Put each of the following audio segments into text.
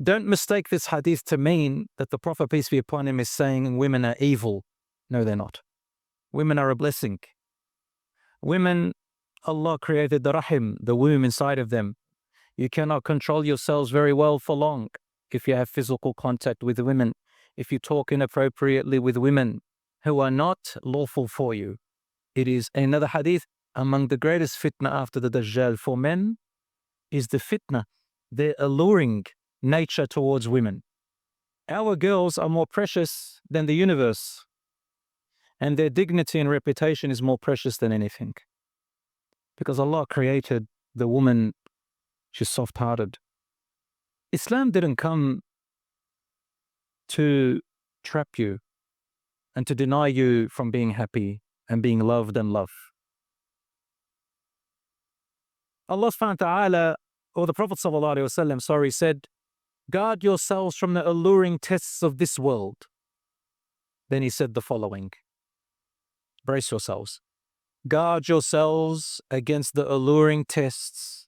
Don't mistake this hadith to mean that the Prophet, peace be upon him, is saying women are evil. No, they're not. Women are a blessing. Women, Allah created the rahim, the womb inside of them. You cannot control yourselves very well for long if you have physical contact with women, if you talk inappropriately with women who are not lawful for you. It is another hadith, among the greatest fitnah after the Dajjal for men is the fitnah, their alluring nature towards women. Our girls are more precious than the universe, and their dignity and reputation is more precious than anything. Because Allah created the woman, she's soft-hearted. Islam didn't come to trap you and to deny you from being happy and being loved and loved. Allah subhanahu wa ta'ala, or the Prophet sallallahu alaihi wasallam, said, guard yourselves from the alluring tests of this world. Then he said the following, brace yourselves. Guard yourselves against the alluring tests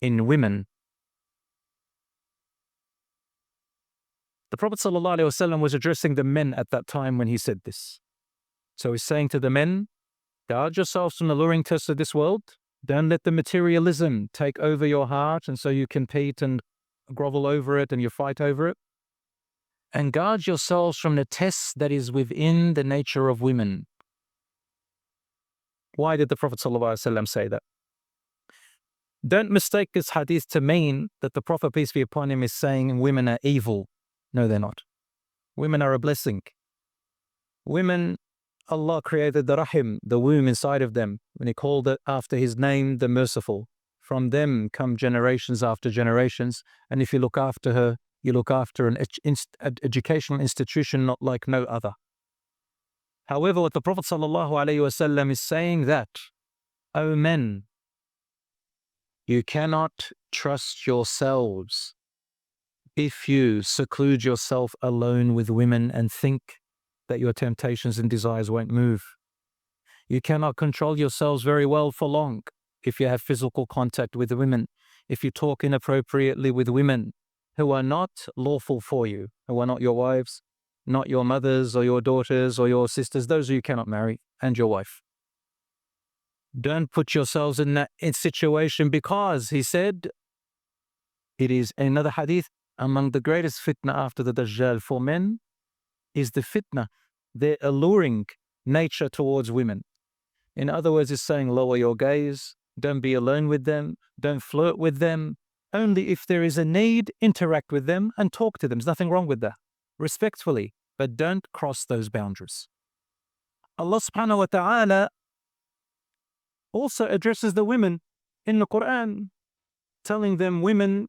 in women. The Prophet ﷺ was addressing the men at that time when he said this. So he's saying to the men, guard yourselves from the alluring tests of this world. Don't let the materialism take over your heart, and so you compete and grovel over it and you fight over it. And guard yourselves from the tests that is within the nature of women. Why did the Prophet ﷺ say that? Don't mistake this hadith to mean that the Prophet, peace be upon him, is saying women are evil. No, they're not. Women are a blessing. Women, Allah created the rahim, the womb inside of them, when He called it after His name, the Merciful. From them come generations after generations. And if you look after her, you look after an educational institution not like no other. However, what the Prophet ﷺ is saying that, O men, you cannot trust yourselves if you seclude yourself alone with women and think that your temptations and desires won't move. You cannot control yourselves very well for long if you have physical contact with women, if you talk inappropriately with women who are not lawful for you, who are not your wives, not your mothers or your daughters or your sisters, those who you cannot marry, and your wife. Don't put yourselves in that situation, because he said, it is another hadith, among the greatest fitnah after the Dajjal for men is the fitnah, their alluring nature towards women. In other words, it's saying lower your gaze, don't be alone with them, don't flirt with them. Only if there is a need, interact with them and talk to them. There's nothing wrong with that. Respectfully, but don't cross those boundaries. Allah subhanahu wa ta'ala also addresses the women in the Quran, telling them women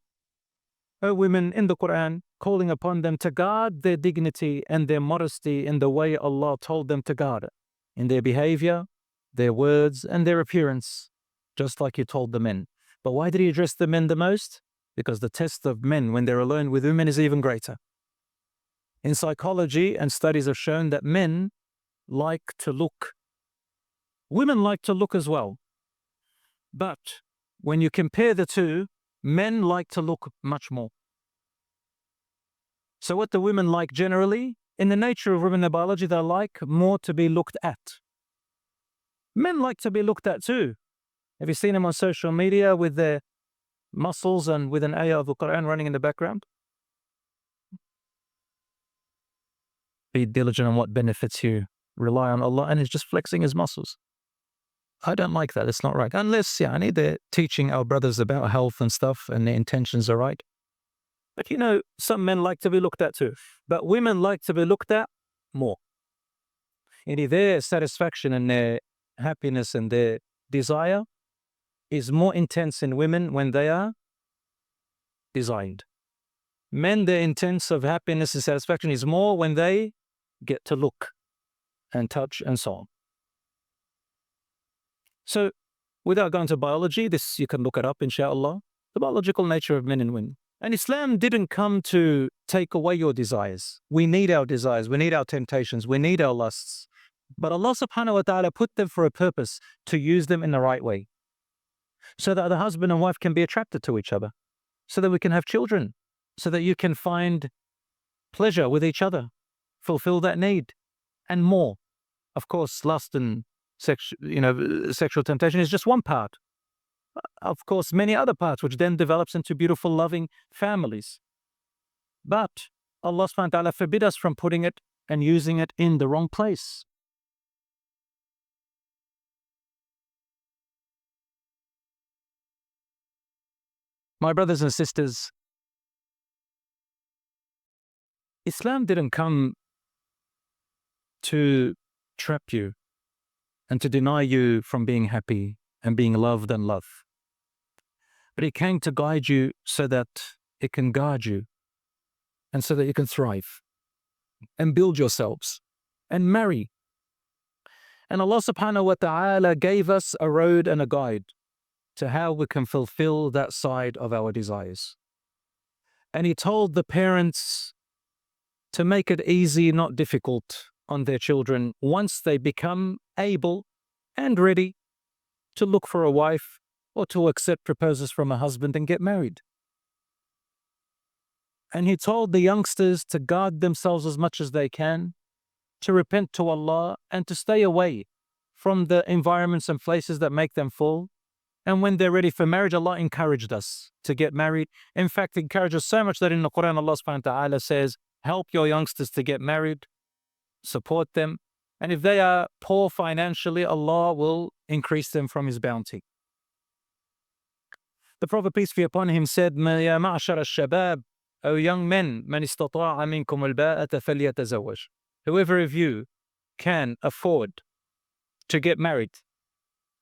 in the Quran, calling upon them to guard their dignity and their modesty in the way Allah told them to guard it, in their behavior, their words, and their appearance, just like He told the men. But why did He address the men the most? Because the test of men when they're alone with women is even greater. In psychology, and studies have shown that men like to look. Women like to look as well. But when you compare the two, men like to look much more. So what do women like generally? In the nature of women in biology, they like more to be looked at. Men like to be looked at too. Have you seen them on social media with their muscles and with an ayah of the Quran running in the background? Be diligent on what benefits you. Rely on Allah, and He's just flexing His muscles. I don't like that. It's not right. Unless, they're teaching our brothers about health and stuff and their intentions are right. But some men like to be looked at too. But women like to be looked at more. Their satisfaction and their happiness and their desire is more intense in women when they are designed. Men, their intense of happiness and satisfaction is more when they get to look and touch and so on. So, without going to biology, this you can look it up, inshallah, the biological nature of men and women. And Islam didn't come to take away your desires. We need our desires, we need our temptations, we need our lusts. But Allah subhanahu wa ta'ala put them for a purpose, to use them in the right way. So that the husband and wife can be attracted to each other. So that we can have children. so that you can find pleasure with each other, fulfill that need, and more. Of course, lust and sexual temptation is just one part. Of course, many other parts, which then develops into beautiful, loving families. But Allah subhanahu wa ta'ala forbid us from putting it and using it in the wrong place. My brothers and sisters, Islam didn't come to trap you and to deny you from being happy and being loved and loved. But it came to guide you so that it can guard you and so that you can thrive and build yourselves and marry. And Allah subhanahu wa ta'ala gave us a road and a guide to how we can fulfill that side of our desires. And He told the parents to make it easy, not difficult, on their children once they become able and ready to look for a wife or to accept proposals from a husband and get married. And He told the youngsters to guard themselves as much as they can, to repent to Allah, and to stay away from the environments and places that make them fall. And when they're ready for marriage, Allah encouraged us to get married. In fact, encouraged us so much that in the Quran, Allah subhanahu wa ta'ala says, help your youngsters to get married, support them. And if they are poor financially, Allah will increase them from His bounty. The Prophet, peace be upon him, said, Ya ma'ashar al-shabab, O young men, man istata'a minkum al-ba'ata falyatazawwaj. Whoever of you can afford to get married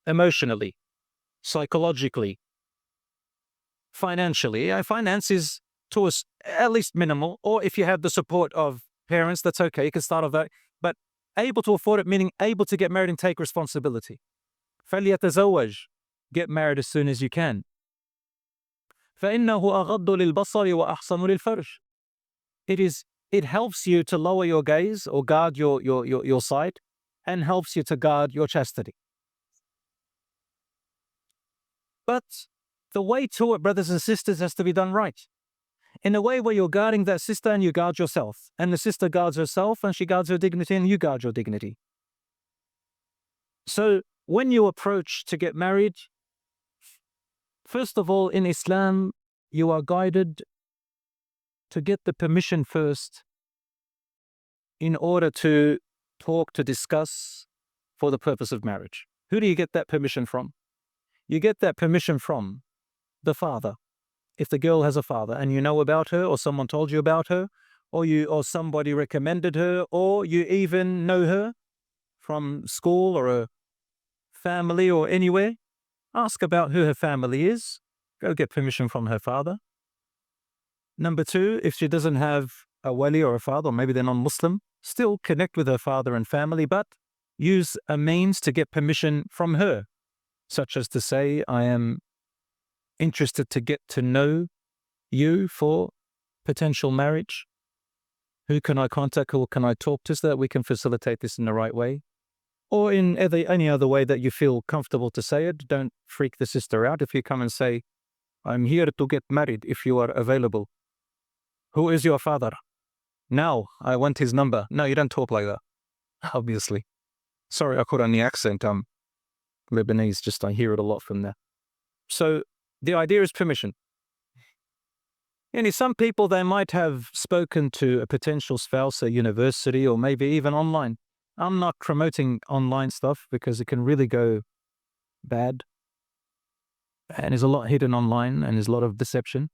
emotionally, psychologically, financially. Finance is to us at least minimal, or if you have the support of parents, that's okay, you can start off that. But able to afford it, meaning able to get married and take responsibility. فَلْيَتَزَوَّجْ. Get married as soon as you can. فَإِنَّهُ أَغَضُّ لِلْبَصَرِ وَأَحْصَنُ لِلْفَرْجِ. It helps you to lower your gaze or guard your sight, and helps you to guard your chastity. But the way to it, brothers and sisters, has to be done right. In a way where you're guarding that sister and you guard yourself, and the sister guards herself and she guards her dignity and you guard your dignity. So when you approach to get married, first of all, in Islam, you are guided to get the permission first in order to talk, to discuss for the purpose of marriage. Who do you get that permission from? You get that permission from the father. If the girl has a father and you know about her, or someone told you about her, or somebody recommended her, or you even know her from school or a family or anywhere, ask about who her family is. Go get permission from her father. Number two, if she doesn't have a wali or a father, or maybe they're non-Muslim, still connect with her father and family, but use a means to get permission from her, such as to say, I am interested to get to know you for potential marriage. Who can I contact? Who can I talk to so that we can facilitate this in the right way? Or in any other way that you feel comfortable to say it. Don't freak the sister out if you come and say, I'm here to get married if you are available. Who is your father? Now, I want his number. No, you don't talk like that, obviously. Sorry, I caught on the accent. I'm Lebanese, just I hear it a lot from there. So the idea is permission. Some people, they might have spoken to a potential spouse at university or maybe even online. I'm not promoting online stuff because it can really go bad. And there's a lot hidden online and there's a lot of deception.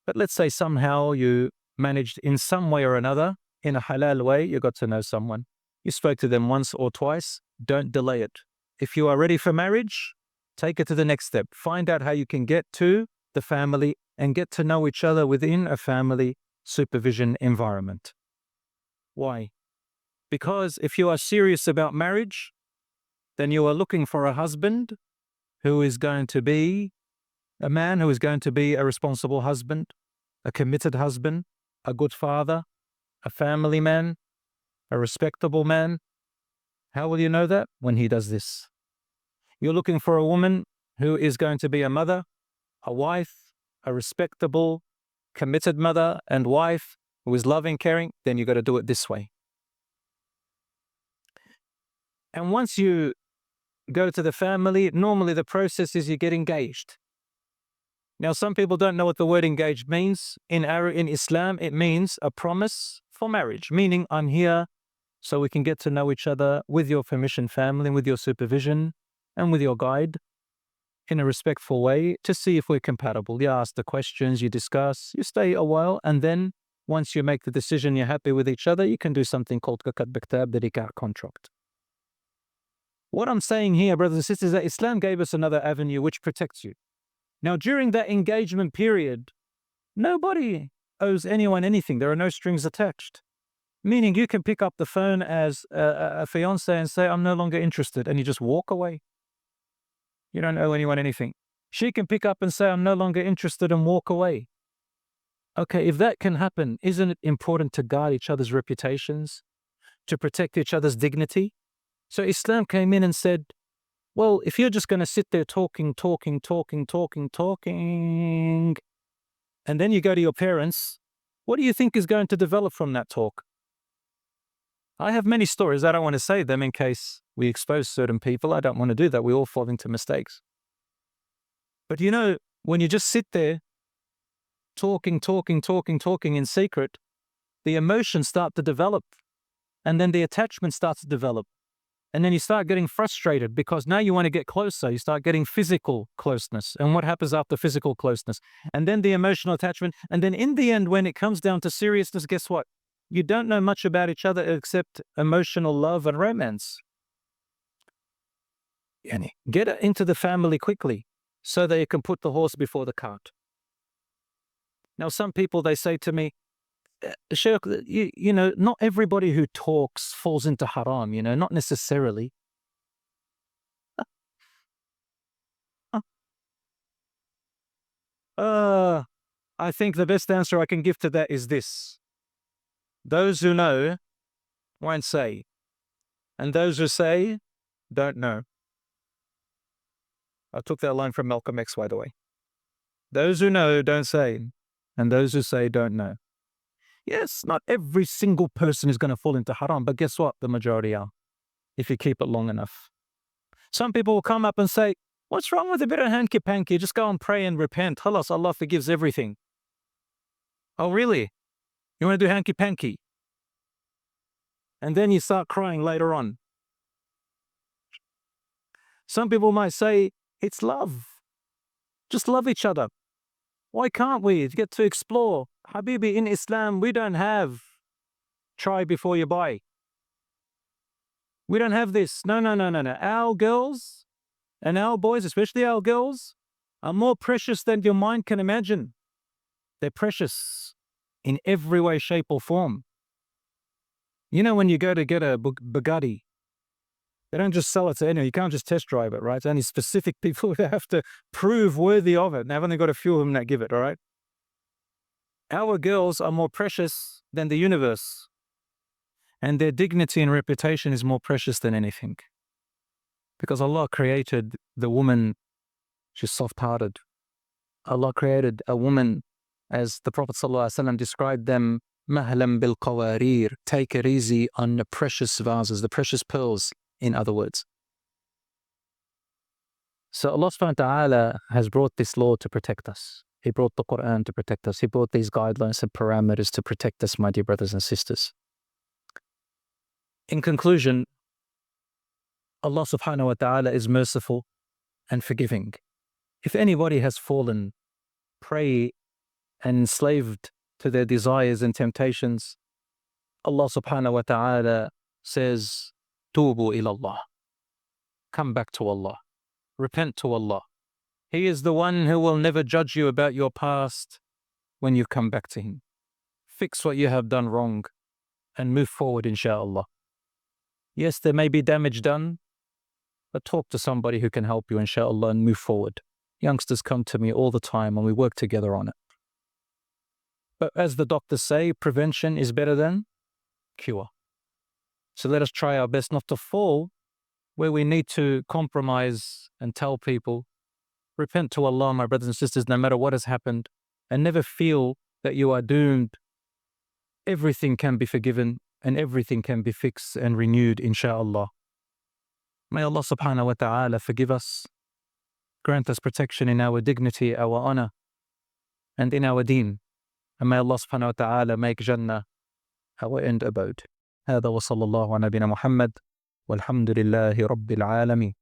But let's say somehow you managed in some way or another, in a halal way, you got to know someone. You spoke to them once or twice, don't delay it. If you are ready for marriage, take it to the next step. Find out how you can get to the family and get to know each other within a family supervision environment. Why? Because if you are serious about marriage, then you are looking for a husband who is going to be a man who is going to be a responsible husband, a committed husband, a good father, a family man, a respectable man. How will you know that? When he does this. You're looking for a woman who is going to be a mother, a wife, a respectable committed mother and wife who is loving, caring, then you got to do it this way. And once you go to the family, normally the process is you get engaged. Now, some people don't know what the word engaged means. In Islam, it means a promise for marriage, meaning I'm here so we can get to know each other with your permission, family, with your supervision, and with your guide in a respectful way to see if we're compatible. You ask the questions, you discuss, you stay a while, and then once you make the decision you're happy with each other, you can do something called the nikah contract. What I'm saying here, brothers and sisters, is that Islam gave us another avenue which protects you. Now, during that engagement period, nobody owes anyone anything. There are no strings attached. Meaning you can pick up the phone as a fiancé and say, I'm no longer interested, and you just walk away. You don't owe anyone anything. She can pick up and say, I'm no longer interested, and walk away. Okay, if that can happen, isn't it important to guard each other's reputations, to protect each other's dignity? So Islam came in and said, well, if you're just going to sit there talking, and then you go to your parents, what do you think is going to develop from that talk? I have many stories. I don't want to say them in case we expose certain people. I don't want to do that. We all fall into mistakes. But you know, when you just sit there talking in secret, the emotions start to develop, and then the attachment starts to develop. And then you start getting frustrated because now you want to get closer. You start getting physical closeness. And what happens after physical closeness? And then the emotional attachment. And then in the end, when it comes down to seriousness, guess what? You don't know much about each other except emotional love and romance. Get it into the family quickly so that you can put the horse before the cart. Now, some people, they say to me, Sheikh, you know, not everybody who talks falls into haram, you know, not necessarily. I think the best answer I can give to that is this. Those who know won't say, and those who say don't know. I took that line from Malcolm X, by the way. Those who know don't say, and those who say don't know. Yes, not every single person is going to fall into haram, but guess what? The majority are, if you keep it long enough. Some people will come up and say, what's wrong with a bit of hanky-panky? Just go and pray and repent. Halas, Allah forgives everything. Oh, really? You want to do hanky-panky? And then you start crying later on. Some people might say, it's love. Just love each other. Why can't we get to explore? Habibi, in Islam, we don't have try before you buy. We don't have this. No. Our girls and our boys, especially our girls, are more precious than your mind can imagine. They're precious in every way, shape, or form. You know, when you go to get a Bugatti, they don't just sell it to anyone. You can't just test drive it, right? It's only specific people who have to prove worthy of it. And I've only got a few of them that give it, all right? Our girls are more precious than the universe. And their dignity and reputation is more precious than anything. Because Allah created the woman, she's soft-hearted. Allah created a woman, as the Prophet ﷺ described them, mahlam bil qawarir, take it easy on the precious vases, the precious pearls, in other words. So Allah subhanahu wa ta'ala has brought this law to protect us. He brought the Quran to protect us. He brought these guidelines and parameters to protect us, my dear brothers and sisters. In conclusion, Allah subhanahu wa ta'ala is merciful and forgiving. If anybody has fallen prey and enslaved to their desires and temptations, Allah subhanahu wa ta'ala says, Tubu ilallah. Come back to Allah. Repent to Allah. He is the one who will never judge you about your past when you come back to Him. Fix what you have done wrong and move forward, inshaAllah. Yes, there may be damage done, but talk to somebody who can help you, inshaAllah, and move forward. Youngsters come to me all the time and we work together on it. But as the doctors say, prevention is better than cure. So let us try our best not to fall where we need to compromise and tell people, repent to Allah, my brothers and sisters, no matter what has happened, and never feel that you are doomed, everything can be forgiven and everything can be fixed and renewed, insha'Allah. May Allah subhanahu wa ta'ala forgive us, grant us protection in our dignity, our honor, and in our deen. And may Allah subhanahu wa ta'ala make Jannah our end abode. هذا وصلى الله على نبينا محمد والحمد لله رب العالمين.